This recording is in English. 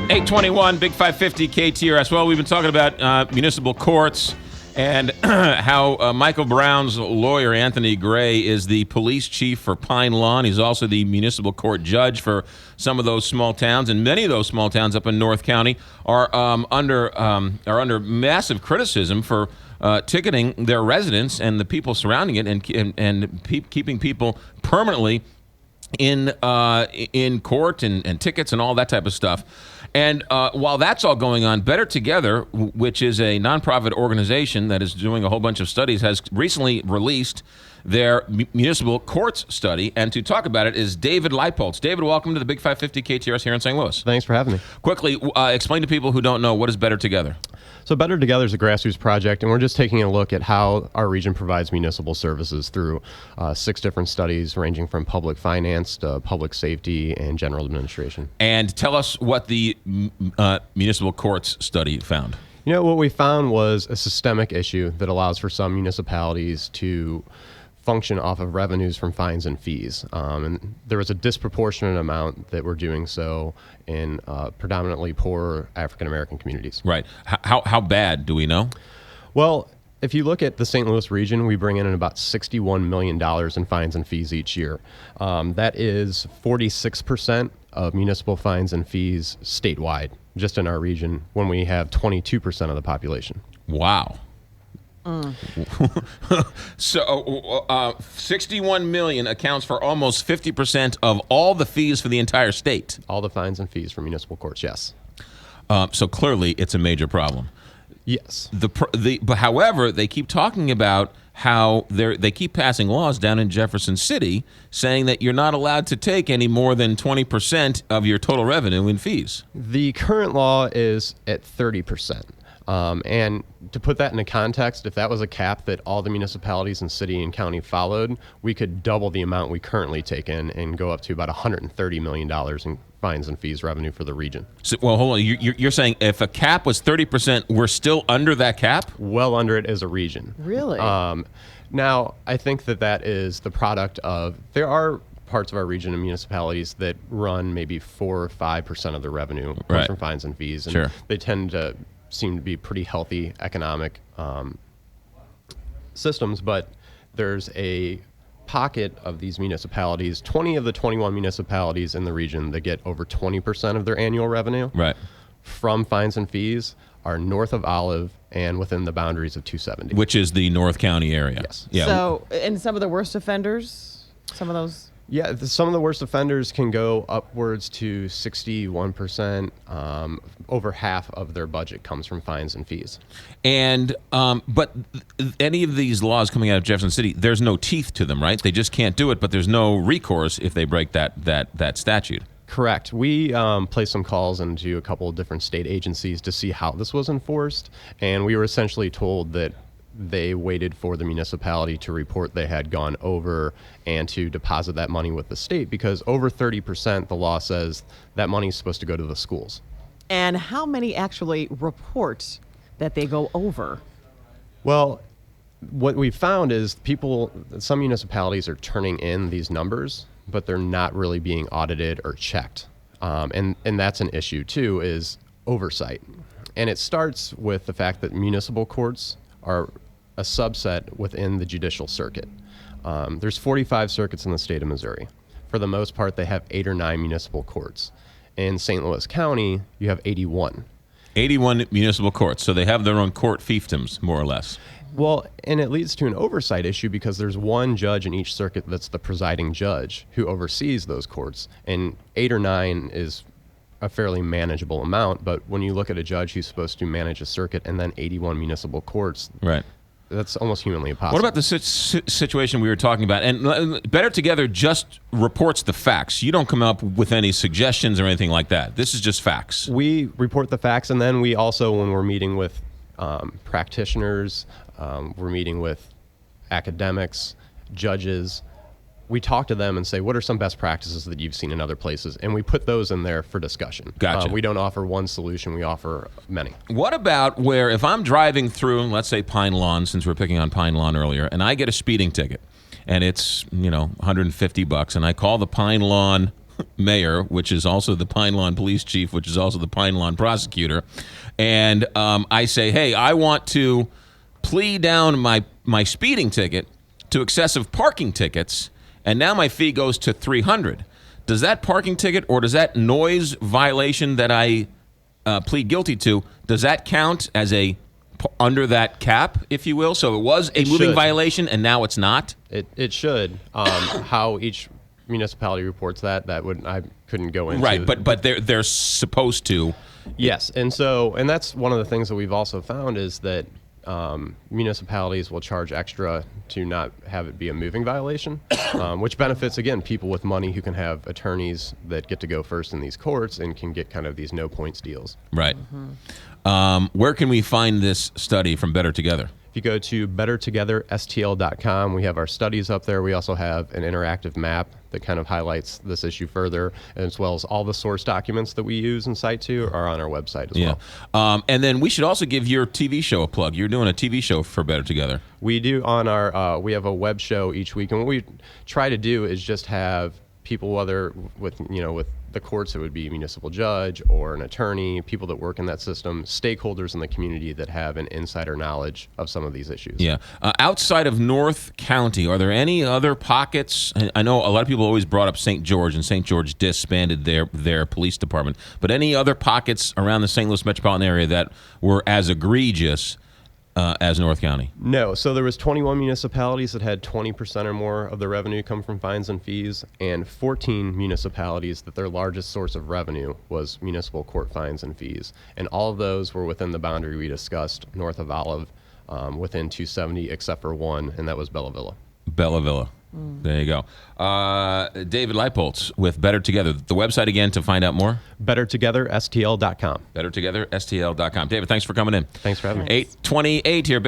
821, Big 550 KTRS. Well, we've been talking about municipal courts and how Michael Brown's lawyer, Anthony Gray, is the police chief for Pine Lawn. He's also the municipal court judge for some of those small towns, and many of those small towns up in North County are under massive criticism for ticketing their residents and the people surrounding it, and keeping people permanently in court and tickets and all that type of stuff. And while that's all going on, Better Together, which is a nonprofit organization that is doing a whole bunch of studies, has recently released their municipal courts study. And to talk about it is David Leipoltz. David, welcome to the Big 550 KTRS here in St. Louis. Thanks for having me. Quickly, explain to people who don't know, what is Better Together? So Better Together is a grassroots project, and we're just taking a look at how our region provides municipal services through 6 different studies ranging from public finance to public safety and general administration. And tell us what the municipal courts study found. You know, what we found was a systemic issue that allows for some municipalities to function off of revenues from fines and fees. And there was a disproportionate amount that were doing so in predominantly poor African-American communities. Right. How bad do we know? Well, if you look at the St. Louis region, we bring in about $61 million in fines and fees each year. That is 46% of municipal fines and fees statewide, just in our region, when we have 22% of the population. Wow. So 61 million accounts for almost 50% of all the fees for the entire state. All the fines and fees for municipal courts, yes. So clearly it's a major problem. Yes. But however, they keep talking about how they keep passing laws down in Jefferson City saying that you're not allowed to take any more than 20% of your total revenue in fees. The current law is at 30%. And to put that into context, if that was a cap that all the municipalities in city and county followed, we could double the amount we currently take in and go up to about $130 million in fines and fees revenue for the region. So, well, hold on. You're saying if a cap was 30%, we're still under that cap? Well under it as a region. Really? Now, I think that is the product of, there are parts of our region and municipalities that run maybe 4 or 5% of their revenue from fines and fees. And sure. They tend to seem to be pretty healthy economic systems, but there's a pocket of these municipalities, 20 of the 21 municipalities in the region that get over 20% of their annual revenue from fines and fees are north of Olive and within the boundaries of 270. Which is the North County area. Yes. Yeah. So, and some of the worst offenders, some of those... Yeah, some of the worst offenders can go upwards to 61%. Over half of their budget comes from fines and fees. And but any of these laws coming out of Jefferson City, there's no teeth to them, right? They just can't do it, but there's no recourse if they break that statute. Correct. We placed some calls into a couple of different state agencies to see how this was enforced, and we were essentially told that they waited for the municipality to report they had gone over and to deposit that money with the state, because over 30%, the law says that money is supposed to go to the schools. And how many actually report that they go over? Well, what we found is some municipalities are turning in these numbers, but they're not really being audited or checked. And that's an issue too, is oversight. And it starts with the fact that municipal courts are a subset within the judicial circuit. There's 45 circuits in the state of Missouri. For the most part, they have 8 or 9 municipal courts. In St. Louis County, you have 81. 81 municipal courts, so they have their own court fiefdoms, more or less. Well, and it leads to an oversight issue because there's one judge in each circuit that's the presiding judge who oversees those courts. And 8 or 9 is a fairly manageable amount, but when you look at a judge who's supposed to manage a circuit and then 81 municipal courts, that's almost humanly impossible. What about the situation we were talking about? And Better Together just reports the facts. You don't come up with any suggestions or anything like that. This is just facts. We report the facts, and then we also, when we're meeting with practitioners, we're meeting with academics, judges, we talk to them and say, what are some best practices that you've seen in other places? And we put those in there for discussion. Gotcha. We don't offer one solution. We offer many. What about where if I'm driving through, let's say Pine Lawn, since we're picking on Pine Lawn earlier, and I get a speeding ticket, and it's, $150, and I call the Pine Lawn mayor, which is also the Pine Lawn police chief, which is also the Pine Lawn prosecutor, and I say, hey, I want to plea down my speeding ticket to excessive parking tickets, and now my fee goes to $300. Does that parking ticket or does that noise violation that I plead guilty to, does that count as under that cap, if you will? So it was a moving violation and now it's not? It should. How each municipality reports that I couldn't go into. Right, but they're supposed to. Yes, and that's one of the things that we've also found is that municipalities will charge extra to not have it be a moving violation, which benefits, again, people with money who can have attorneys that get to go first in these courts and can get kind of these no points deals. Right. Where can we find this study from Better Together? If you go to bettertogetherstl.com, we have our studies up there. We also have an interactive map that kind of highlights this issue further, as well as all the source documents that we use and cite to are on our website as well. And then we should also give your TV show a plug. You're doing a TV show for Better Together. We do on our, we have a web show each week, and what we try to do is just have people, whether with the courts, it would be a municipal judge or an attorney, people that work in that system, stakeholders in the community that have an insider knowledge of some of these issues. Yeah. Outside of North County, are there any other pockets? I know a lot of people always brought up St. George, and St. George disbanded their police department. But any other pockets around the St. Louis metropolitan area that were as egregious as North County? No. So there was 21 municipalities that had 20% or more of their revenue come from fines and fees, and 14 municipalities that their largest source of revenue was municipal court fines and fees. And all of those were within the boundary we discussed, north of Olive, within 270, except for one, and that was Bella Villa. Bella Villa. There you go. David Leipoltz with Better Together. The website again to find out more? bettertogetherstl.com. bettertogetherstl.com. David, thanks for coming in. Thanks for having me. 8:28 here.